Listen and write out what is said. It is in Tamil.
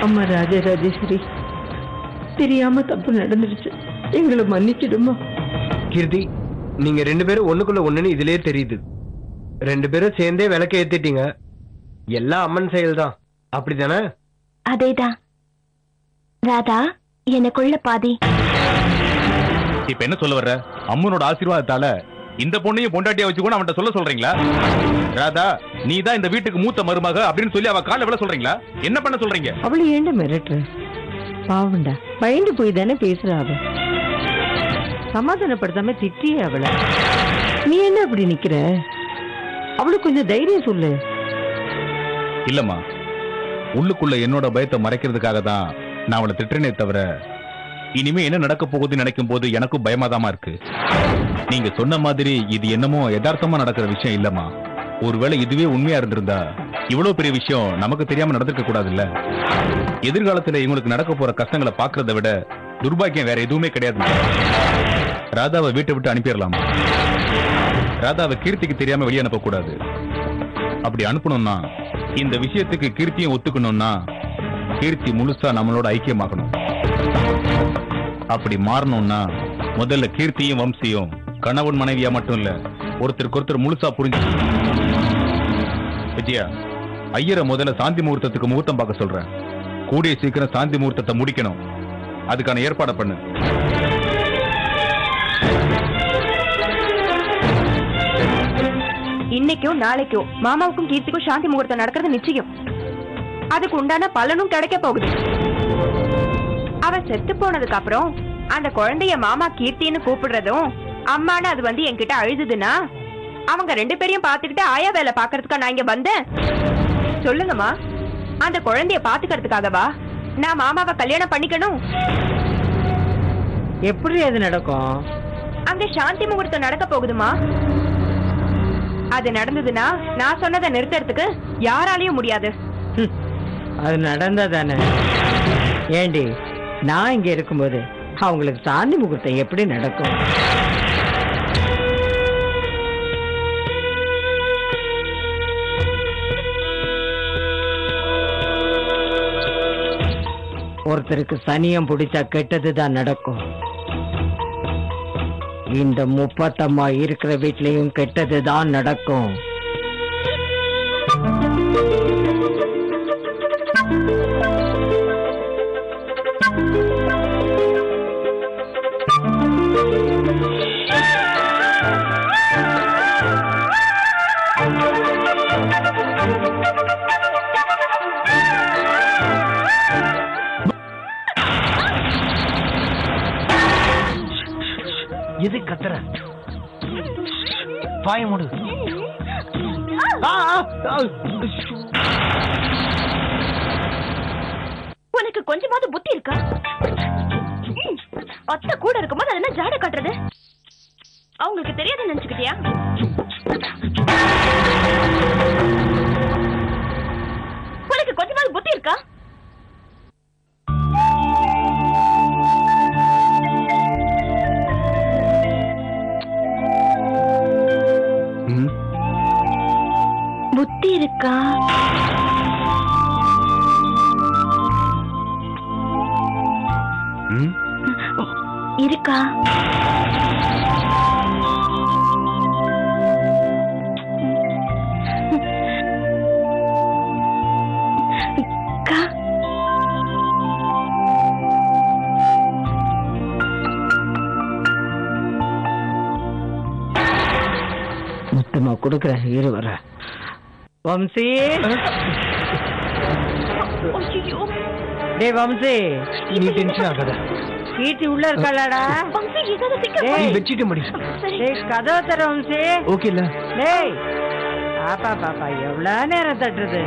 அம்மா ராஜராஜேஸ்வரி, தெரியாம தப்பு நடந்துருச்சு, எங்களை மன்னிச்சிடுமா. கீர்த்தி, நீங்க 2 பேரும் ஒண்ணுக்குள்ள ஒண்ணுன்னு இதுலயே தெரியுது. 2 பேரும் சேர்ந்தே விளக்க ஏத்திட்டீங்க. எல்லாம் அம்மன் செயல் தான், அப்படித்தானே? அதேதான் ராதா, எனக்குள்ள பாதி. இப்ப என்ன சொல்ல வர்ற? அம்மனோட ஆசீர்வாதத்தால இந்த பொண்ணையும் பொண்டாட்டியா வச்சு கூட அவன்கிட்ட சொல்ல சொல்றீங்களா? ராதா, நீ தான் இந்த வீட்டுக்கு மூத்த மருமக அப்படின்னு சொல்லி அவ கால விட சொல்றீங்களா? என்ன பண்ண சொல்றீங்க? அவளை ஏண்ட மிரட்டுற? பாவண்டா, பயந்து போய் தானே பேசுறா. அவ சமாதானப்படுத்தாம திட்டியே அவளை. நீ என்ன அப்படி நிக்கிற? அவளுக்கு கொஞ்சம் தைரியம் சொல்லு. இல்லம்மா, உள்ளுக்குள்ள என்னோட பயத்தை மறைக்கிறதுக்காக தான் நான் அவளை திட்டுறேனே தவிர, இனிமே என்ன நடக்க போகுதுன்னு நினைக்கும் போது எனக்கும் பயமாதாமா இருக்கு. நீங்க சொன்ன மாதிரி இது என்னமோ யதார்த்தமா நடக்கிற விஷயம் இல்லம்மா. ஒருவேளை இதுவே உண்மையா இருந்திருந்தா இவ்வளவு பெரிய விஷயம் நமக்கு தெரியாம நடந்திருக்க கூடாது இல்ல? எதிர்காலத்துல இவங்களுக்கு நடக்க போற கஷ்டங்களை பாக்குறத விட துர்பாக்கியம் வேற எதுவுமே கிடையாது. ராதாவை வீட்டை விட்டு அனுப்பிடலாமா? ராதாவை கீர்த்திக்கு தெரியாம வெளியே அனுப்ப கூடாது. அப்படி அனுப்பணும்னா இந்த விஷயத்துக்கு கீர்த்தியும் ஒத்துக்கணும்னா கீர்த்தி முழுசா நம்மளோட ஐக்கியமாகணும். அப்படி மாறணும்னா முதல்ல கீர்த்தியும் வம்சியும் கணவன் மனைவியா மட்டும் இல்ல, ஒருத்தருக்கு ஒருத்தர் முழுசா புரிஞ்சு. விஜயா, ஐயரை முதல்ல சாந்தி முகூர்த்தத்துக்கு முகூர்த்தம் பார்க்க சொல்றேன். கூடிய சீக்கிரம் சாந்தி முகூர்த்தத்தை முடிக்கணும். அதுக்கான ஏற்பாடு பண்ணு. இன்னைக்கும் நாளைக்கும் மாமாவுக்கும் கீர்த்திக்கும் சாந்தி முகூர்த்தம் நடக்கிறது நிச்சயம். அதுக்கு உண்டான பலனும் கிடைக்க போகுது. அவ செத்து போனதுக்கு அப்புறம் அந்த குழந்தைய மாமா கீர்த்தின்னு கூப்பிடுறதும், அம்மான்னு அது வந்து என்கிட்ட அழுதுதுன்னா அவங்க 2 பேரையும் பாத்துக்கிட்டு ஆயா வேலை பாக்குறதுக்கா நான் இங்க வந்தேன்? சொல்லுங்கம்மா, அந்த குழந்தைய பாத்துக்கிறதுக்காகவா நான் மாமாவை கல்யாணம் பண்ணிக்கணும்? எப்படி அது நடக்கும்? அங்க சாந்தி முகூர்த்தம் நடக்க போகுதுமா. அது நடந்ததுன்னா நான் சொன்னதை நிறுத்துறதுக்கு யாராலையும் முடியாது. அது நடந்தா தானே. ஏண்டி, நான் இங்க இருக்கும்போது அவங்களுக்கு சாந்தி முகூர்த்தம் எப்படி நடக்கும்? ஒருத்தருக்கு சனியம் பிடிச்சா கெட்டதுதான் நடக்கும். இந்த முப்பத்தம்மா இருக்கிற வீட்லயும் கெட்டதுதான் நடக்கும். எது கத்துற? பாய மூடு. உனக்கு கொஞ்சமாவது புத்தி இருக்கா? அத்தை கூட இருக்கும்போது அது என்ன ஜாட காட்டுறது? அவங்களுக்கு தெரியாதுன்னு நினைச்சுக்கிட்டியா? உனக்கு கொஞ்சமாவது புத்தி இருக்கா? புத்தி இருக்கா? இருக்கா? மொத்தமா கொடுக்குறேன், இரு வர. வம்சி, டே வம்சி, நீ டென்ஷன் ஆகாத. கீர்த்தி உள்ள இருக்காளடா? வச்சுட்டு முடி. டேய், கதவை தர வம்சி. ஓகே இல்ல? டேய், பாப்பா பாப்பா, எவ்வளவு நேரம் தட்டுறது?